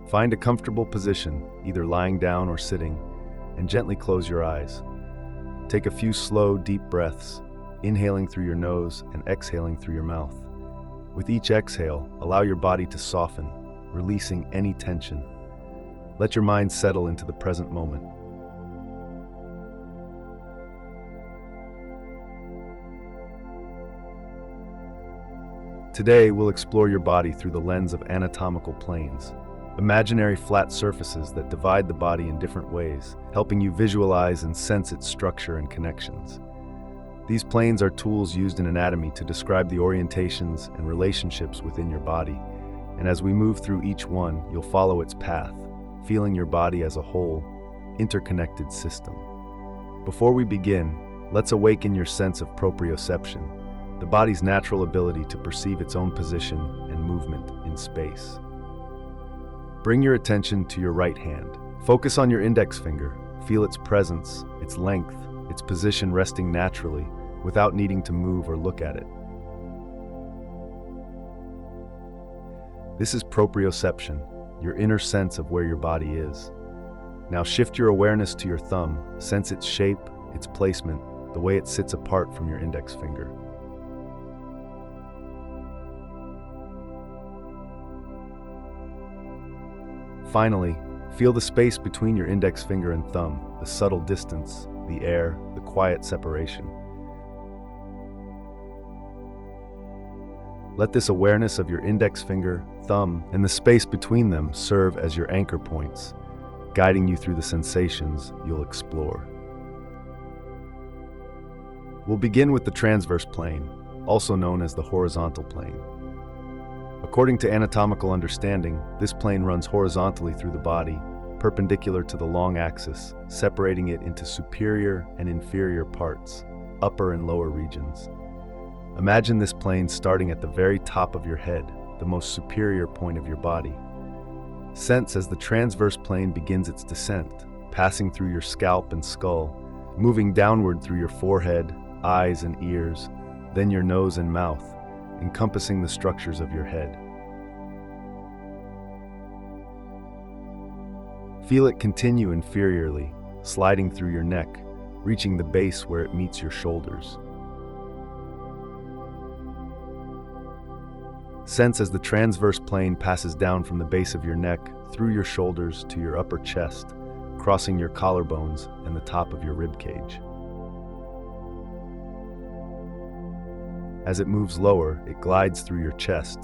Find a comfortable position, either lying down or sitting, and gently close your eyes. Take a few slow, deep breaths, inhaling through your nose and exhaling through your mouth. With each exhale, allow your body to soften, releasing any tension. Let your mind settle into the present moment. Today, we'll explore your body through the lens of anatomical planes, imaginary flat surfaces that divide the body in different ways, helping you visualize and sense its structure and connections. These planes are tools used in anatomy to describe the orientations and relationships within your body, and as we move through each one, you'll follow its path, feeling your body as a whole, interconnected system. Before we begin, let's awaken your sense of proprioception, the body's natural ability to perceive its own position and movement in space. Bring your attention to your right hand. Focus on your index finger. Feel its presence, its length, its position resting naturally without needing to move or look at it. This is proprioception, your inner sense of where your body is. Now shift your awareness to your thumb. Sense its shape, its placement, the way it sits apart from your index finger. Finally, feel the space between your index finger and thumb, the subtle distance, the air, the quiet separation. Let this awareness of your index finger, thumb, and the space between them serve as your anchor points, guiding you through the sensations you'll explore. We'll begin with the transverse plane, also known as the horizontal plane. According to anatomical understanding, this plane runs horizontally through the body, perpendicular to the long axis, separating it into superior and inferior parts, upper and lower regions. Imagine this plane starting at the very top of your head, the most superior point of your body. Sense as the transverse plane begins its descent, passing through your scalp and skull, moving downward through your forehead, eyes and ears, then your nose and mouth, encompassing the structures of your head. Feel it continue inferiorly, sliding through your neck, reaching the base where it meets your shoulders. Sense as the transverse plane passes down from the base of your neck, through your shoulders to your upper chest, crossing your collarbones and the top of your rib cage. As it moves lower, it glides through your chest,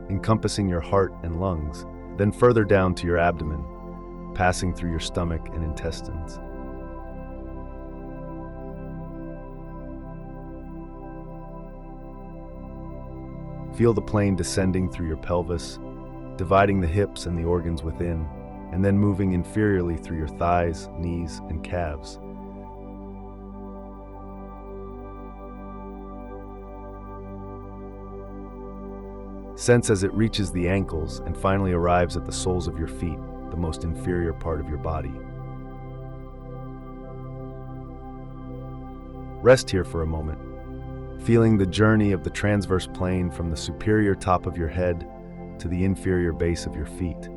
encompassing your heart and lungs, then further down to your abdomen, passing through your stomach and intestines. Feel the plane descending through your pelvis, dividing the hips and the organs within, and then moving inferiorly through your thighs, knees, and calves. Sense as it reaches the ankles and finally arrives at the soles of your feet, the most inferior part of your body. Rest here for a moment, feeling the journey of the transverse plane from the superior top of your head to the inferior base of your feet.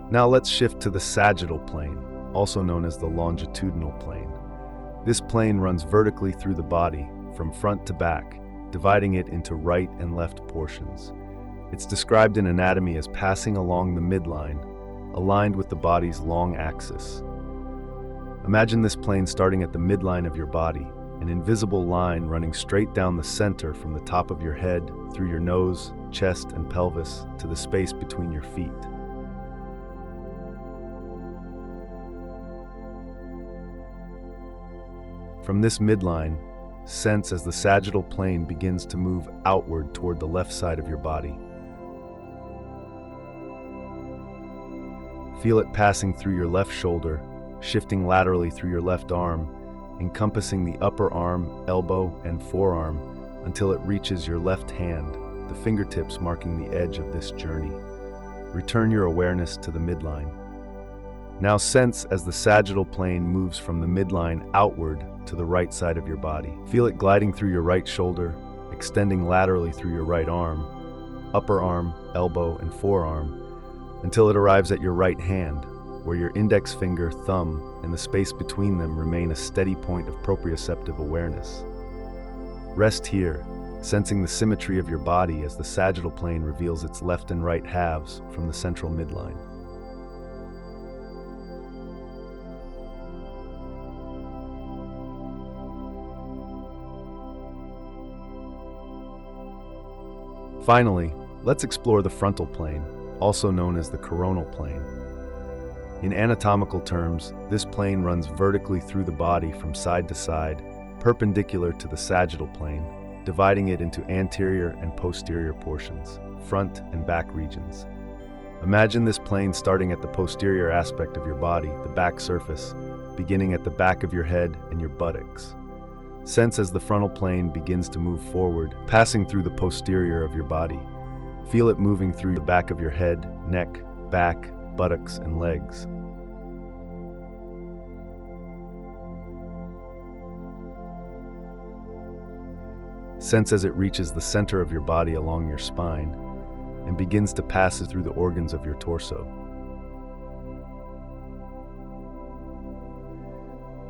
Now let's shift to the sagittal plane, also known as the longitudinal plane. This plane runs vertically through the body, from front to back, dividing it into right and left portions. It's described in anatomy as passing along the midline, aligned with the body's long axis. Imagine this plane starting at the midline of your body, an invisible line running straight down the center from the top of your head, through your nose, chest, and pelvis, to the space between your feet. From this midline, sense as the sagittal plane begins to move outward toward the left side of your body. Feel it passing through your left shoulder, shifting laterally through your left arm, encompassing the upper arm, elbow, and forearm until it reaches your left hand, the fingertips marking the edge of this journey. Return your awareness to the midline. Now sense as the sagittal plane moves from the midline outward to the right side of your body. Feel it gliding through your right shoulder, extending laterally through your right arm, upper arm, elbow, and forearm, until it arrives at your right hand, where your index finger, thumb, and the space between them remain a steady point of proprioceptive awareness. Rest here, sensing the symmetry of your body as the sagittal plane reveals its left and right halves from the central midline. Finally, let's explore the frontal plane, also known as the coronal plane. In anatomical terms, this plane runs vertically through the body from side to side, perpendicular to the sagittal plane, dividing it into anterior and posterior portions, front and back regions. Imagine this plane starting at the posterior aspect of your body, the back surface, beginning at the back of your head and your buttocks. Sense as the frontal plane begins to move forward, passing through the posterior of your body. Feel it moving through the back of your head, neck, back, buttocks, and legs. Sense as it reaches the center of your body along your spine and begins to pass through the organs of your torso.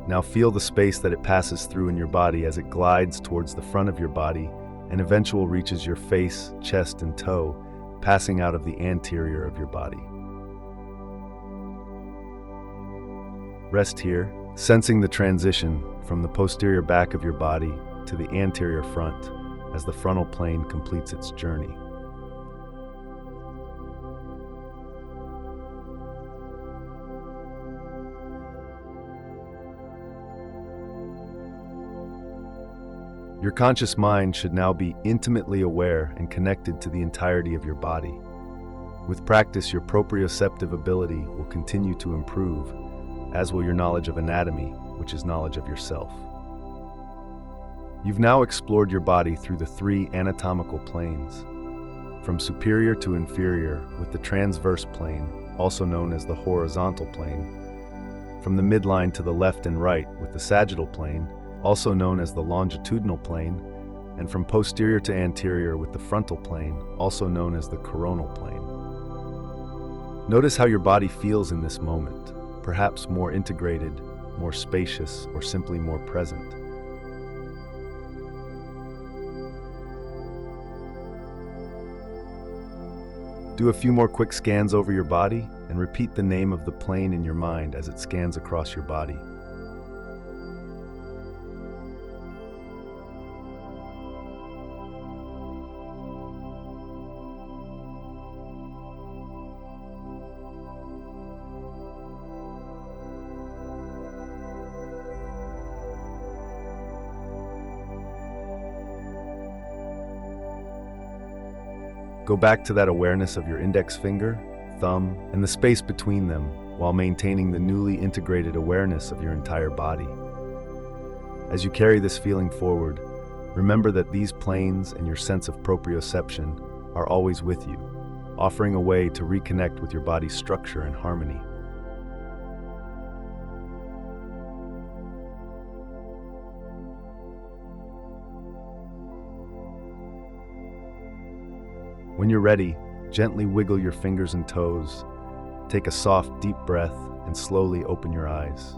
Now feel the space that it passes through in your body as it glides towards the front of your body and eventually reaches your face, chest, and toe, passing out of the anterior of your body. Rest here, sensing the transition from the posterior back of your body to the anterior front as the frontal plane completes its journey. Your conscious mind should now be intimately aware and connected to the entirety of your body. With practice, your proprioceptive ability will continue to improve, as will your knowledge of anatomy, which is knowledge of yourself. You've now explored your body through the three anatomical planes, from superior to inferior with the transverse plane, also known as the horizontal plane, from the midline to the left and right with the sagittal plane, also known as the longitudinal plane, and from posterior to anterior with the frontal plane, also known as the coronal plane. Notice how your body feels in this moment, perhaps more integrated, more spacious, or simply more present. Do a few more quick scans over your body and repeat the name of the plane in your mind as it scans across your body. Go back to that awareness of your index finger, thumb, and the space between them while maintaining the newly integrated awareness of your entire body. As you carry this feeling forward, remember that these planes and your sense of proprioception are always with you, offering a way to reconnect with your body's structure and harmony. When you're ready, gently wiggle your fingers and toes, take a soft, deep breath, and slowly open your eyes.